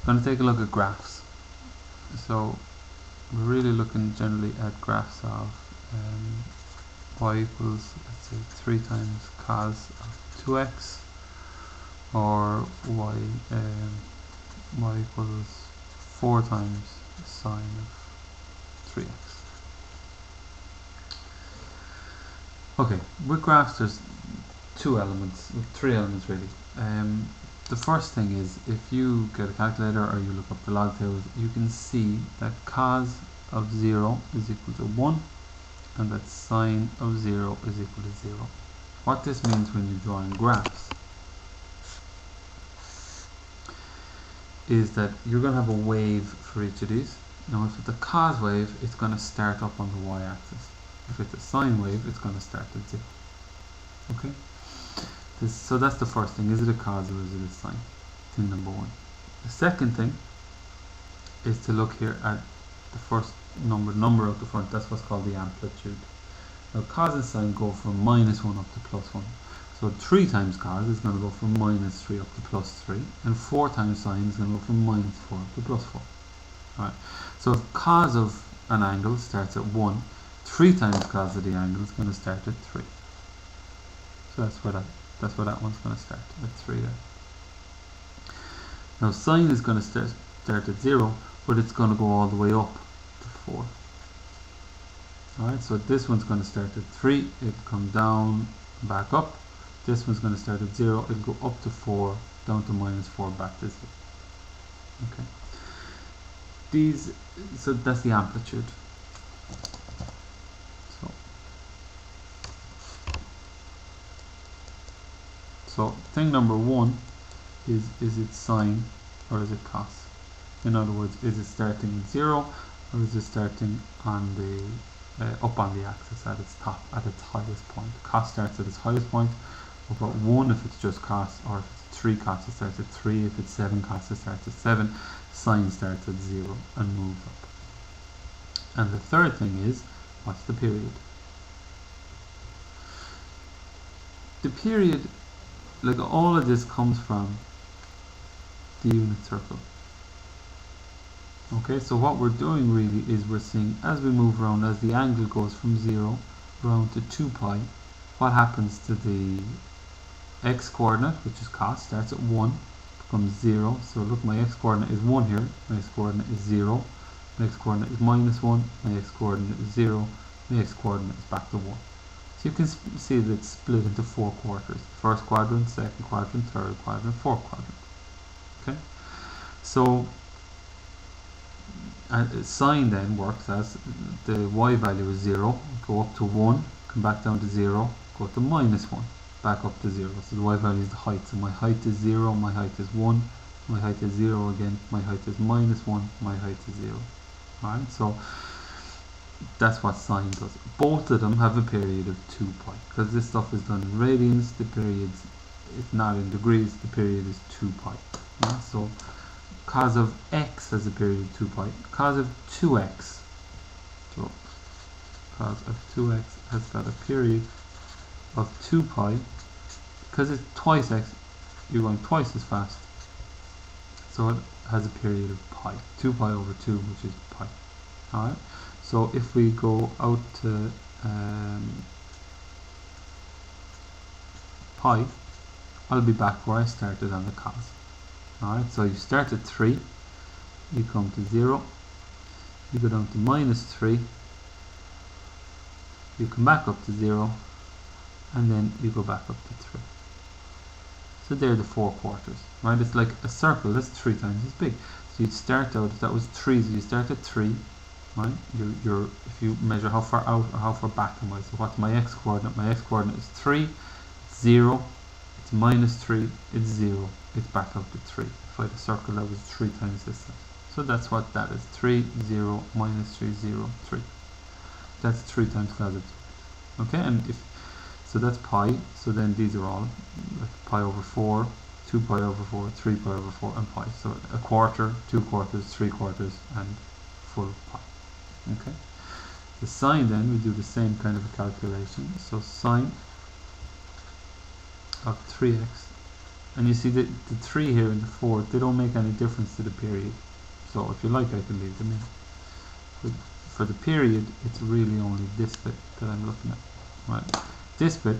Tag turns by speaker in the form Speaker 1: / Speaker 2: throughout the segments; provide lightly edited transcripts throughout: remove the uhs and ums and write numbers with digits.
Speaker 1: going to take a look at graphs. So we're really looking generally at graphs of y equals, let's say, 3 times cos of 2x, or y equals 4 times sine of 3x. Okay, with graphs there's three elements really. The first thing is, if you get a calculator or you look up the log tables, you can see that cos of 0 is equal to 1 and that sine of 0 is equal to 0. What this means when you're drawing graphs is that you're going to have a wave for each of these. Now if it's a cos wave, it's going to start up on the y-axis. If it's a sine wave, it's going to start at 0. Okay? So that's the first thing. Is it a cos or is it a sine? Thing number one. The second thing is to look here at the first number out the front. That's what's called the amplitude. Now cos and sine go from -1 up to +1. So 3 times cos is going to go from -3 up to +3, and 4 times sine is going to go from -4 up to +4. Alright. So if cos of an angle starts at 1, 3 times cos of the angle is going to start at 3. So that's where that one's going to start, at 3 there. Now sine is going to start at 0, but it's going to go all the way up to 4. Alright, so this one's going to start at 3, it'll come down, back up. This one's going to start at 0, it'll go up to 4, down to -4, back to 0. Okay. So that's the amplitude. So thing number one is it sine or is it cos? In other words, is it starting at 0 or is it starting on the up on the axis at its top, at its highest point? Cos starts at its highest point. We've got 1 if it's just cos, or if it's 3 cos it starts at 3, if it's 7 cos it starts at 7. Sine starts at 0 and moves up. And the third thing is, what's the period? The period, like all of this comes from the unit circle. Okay, so what we're doing really is we're seeing, as we move around, as the angle goes from 0 around to 2 pi, what happens to the x coordinate, which is cos, starts at 1, becomes 0. So look, my x coordinate is 1 here, my x coordinate is 0, my x coordinate is -1, my x coordinate is 0, my x coordinate is back to 1. So you can see that it's split into 4 quarters. First quadrant, second quadrant, third quadrant, fourth quadrant. Okay? So sine then works as the y value is 0, go up to 1, come back down to 0, go to -1, back up to 0. So the y value is the height. So my height is 0, my height is 1, my height is 0 again, my height is -1, my height is 0. Alright, so that's what sine does. Both of them have a period of 2 pi. Because this stuff is done in radians, the period is not in degrees, the period is 2 pi. Yeah? So cos of x has a period of 2 pi. Cos of 2x, so cos of 2x has got a period of 2 pi. Because it's twice x, you're going twice as fast. So it has a period of pi. 2 pi over 2, which is pi. Alright? So if we go out to pi, I'll be back where I started on the cos. Alright, so you start at 3, you come to 0, you go down to -3, you come back up to 0, and then you go back up to 3. So they're the 4 quarters, right? It's like a circle that's 3 times as big. So you'd start out, if that was 3, so you start at 3, right? If you measure how far out or how far back am I, so what's my x coordinate? My x coordinate is 3, it's 0, it's -3, it's 0, it's back up to 3. If I had a circle that was 3 times this size. So that's what that is, 3, 0, -3, 0, 3. That's 3 times cos of 2. Okay, and so that's pi, so then these are all like pi over 4, 2 pi over 4, 3 pi over 4, and pi. So a quarter, 2 quarters, 3 quarters, and full pi. Okay. The sine then, we do the same kind of a calculation. So sine of 3x And you see that the 3 here and the 4, they don't make any difference to the period. So if you like, I can leave them in. But for the period, it's really only this bit that I'm looking at. Right? This bit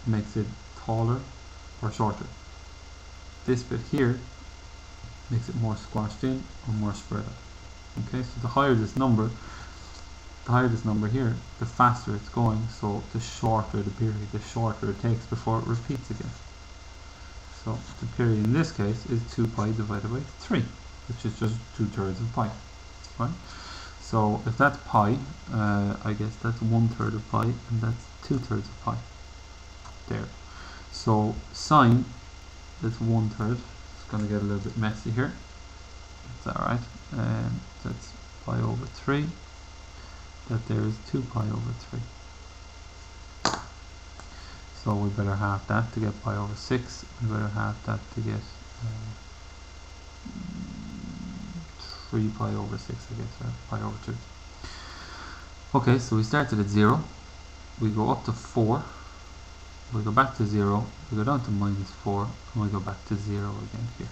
Speaker 1: makes it taller or shorter. This bit here makes it more squashed in or more spread out. Okay, so the higher this number here, the faster it's going, so the shorter the period, the shorter it takes before it repeats again. So the period in this case is 2 pi divided by 3, which is just 2/3 of pi. Right? So if that's pi, I guess that's 1/3 of pi, and that's 2/3 of pi. There. So sine, that's 1/3. It's going to get a little bit messy here. That's alright. That's pi over 3. That there is 2 pi over 3. So we better have that to get pi over 6. We better have that to get 3 pi over 6, I guess, or pi over 2. Okay, so we started at 0. We go up to 4. We go back to 0. We go down to -4. And we go back to 0 again here.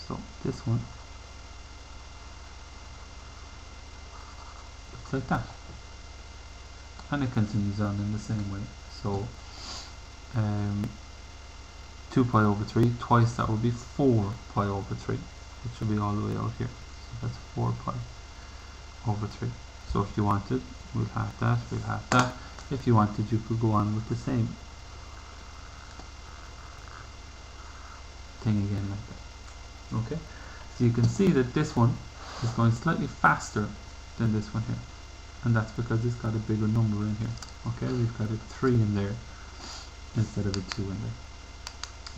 Speaker 1: So this one looks like that. And it continues on in the same way. So 2 pi over 3, twice that would be 4 pi over 3, which will be all the way out here. So that's 4 pi over 3. So if you wanted, we'll have that, we'll have that. If you wanted, you could go on with the same thing again like that. Okay, so you can see that this one is going slightly faster than this one here, and that's because it's got a bigger number in here. Okay, we've got a 3 in there instead of a 2 in there.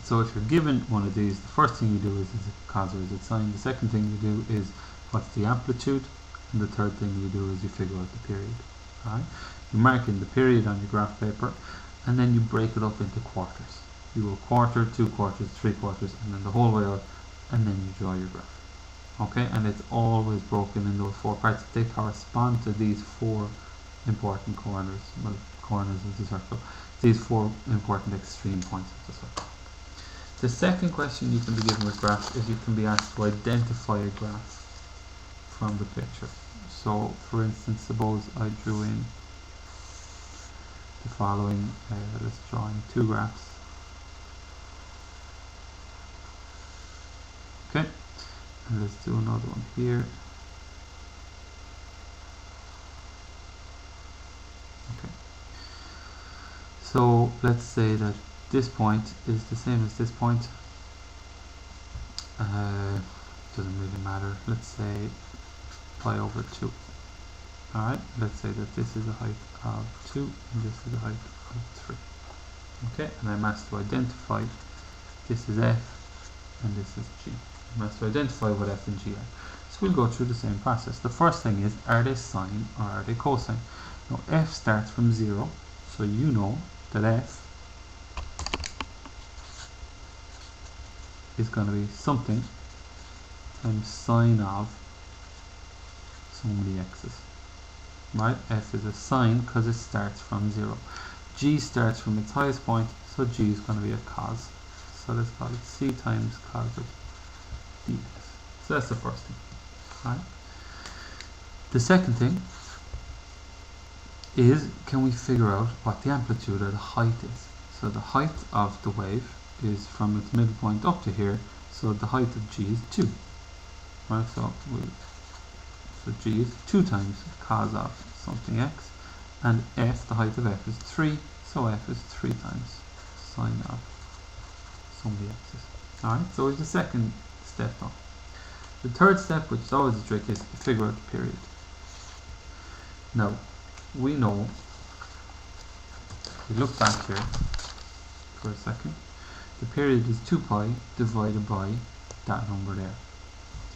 Speaker 1: So if you're given one of these, the first thing you do is it cos or is it sine? The second thing you do is what's the amplitude, and the third thing you do is you figure out the period. Alright, you mark in the period on your graph paper, and then you break it up into quarters. You go quarter, 2 quarters, 3 quarters, and then the whole way out, and then you draw your graph. Okay, and it's always broken in those 4 parts. They correspond to these 4 important corners, well, corners of the circle, these 4 important extreme points of the circle. The second question you can be given with graphs is you can be asked to identify a graph from the picture. So, for instance, suppose I drew in the following, let's draw in 2 graphs. Okay, and let's do another one here. Okay, so let's say that this point is the same as this point. Doesn't really matter. Let's say pi over 2. Alright, let's say that this is a height of 2 and this is a height of 3. Okay, and I'm asked to identify, this is f and this is g. I'm asked to identify what f and g are. So we'll go through the same process. The first thing is, are they sine or are they cosine? Now f starts from 0, so you know that f is going to be something times sine of so many x's. Right? F is a sine because it starts from 0. G starts from its highest point, so G is going to be a cos. So let's call it C times cos of dx. So that's the first thing. Right? The second thing is, can we figure out what the amplitude or the height is? So the height of the wave is from its middle point up to here, so the height of G is 2. Right, so G is 2 times cos of something x, and f, the height of f is 3, so f is 3 times sine of so many x's. Alright, so it's the second step now. The third step, which is always the trick, is to figure out the period. Now, we know, if we look back here for a second, the period is 2 pi divided by that number there.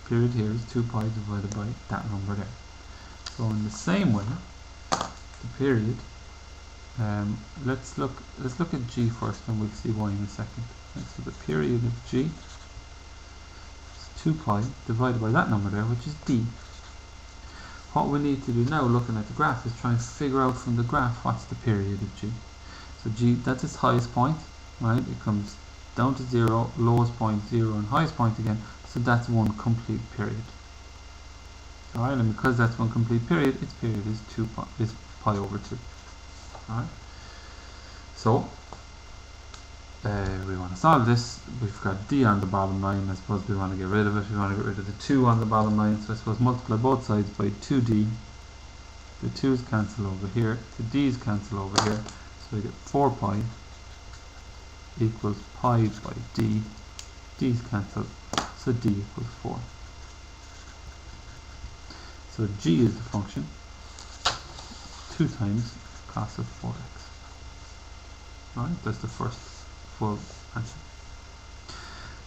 Speaker 1: The period here is 2 pi divided by that number there. So in the same way, the period, let's look at g first, and we'll see why in a second. And so the period of g is 2 pi divided by that number there, which is d. What we need to do now, looking at the graph, is try and figure out from the graph what's the period of g. So g, that's its highest point, right? It comes down to 0, lowest point 0 and highest point again, so that's one complete period. Alright, and because that's one complete period, its period is pi over 2. Alright, so we want to solve this. We've got d on the bottom line. I suppose we want to get rid of it. We want to get rid of the 2 on the bottom line, so I suppose multiply both sides by 2d. The 2's cancel over here, the d's cancel over here, so we get 4 pi equals pi by d. D's cancel, so d equals 4. So g is the function 2 times cos of 4x. Alright, that's the first full answer.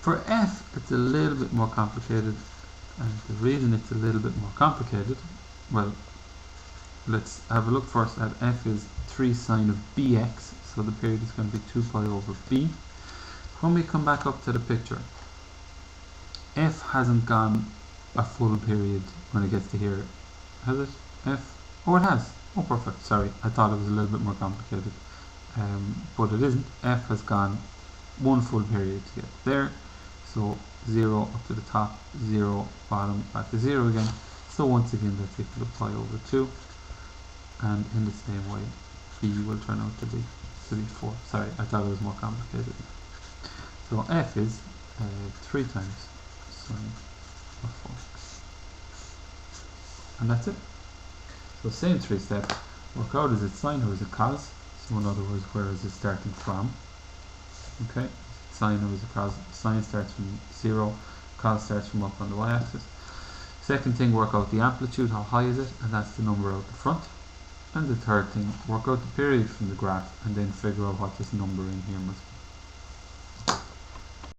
Speaker 1: For f, it's a little bit more complicated, and the reason it's a little bit more complicated, well, let's have a look first at f is 3 sine of bx, so the period is going to be 2 pi over b. When we come back up to the picture, f hasn't gone a full period when it gets to here, has it? F? Oh, it has. Oh, perfect. Sorry, I thought it was a little bit more complicated, but it isn't. F has gone one full period to get there, so 0 up to the top, 0 bottom, back to 0 again. So once again, that's equal to pi over 2, and in the same way, b will turn out to be 4. Sorry, I thought it was more complicated. So f is 3 times sine of 4x. And that's it. So same 3 steps. Work out, is it sine or is it cos? So in other words, where is it starting from? Okay, sine or is it cos? Sine starts from 0, cos starts from up on the y-axis. Second thing, work out the amplitude, how high is it? And that's the number out the front. And the third thing, work out the period from the graph and then figure out what this number in here must be.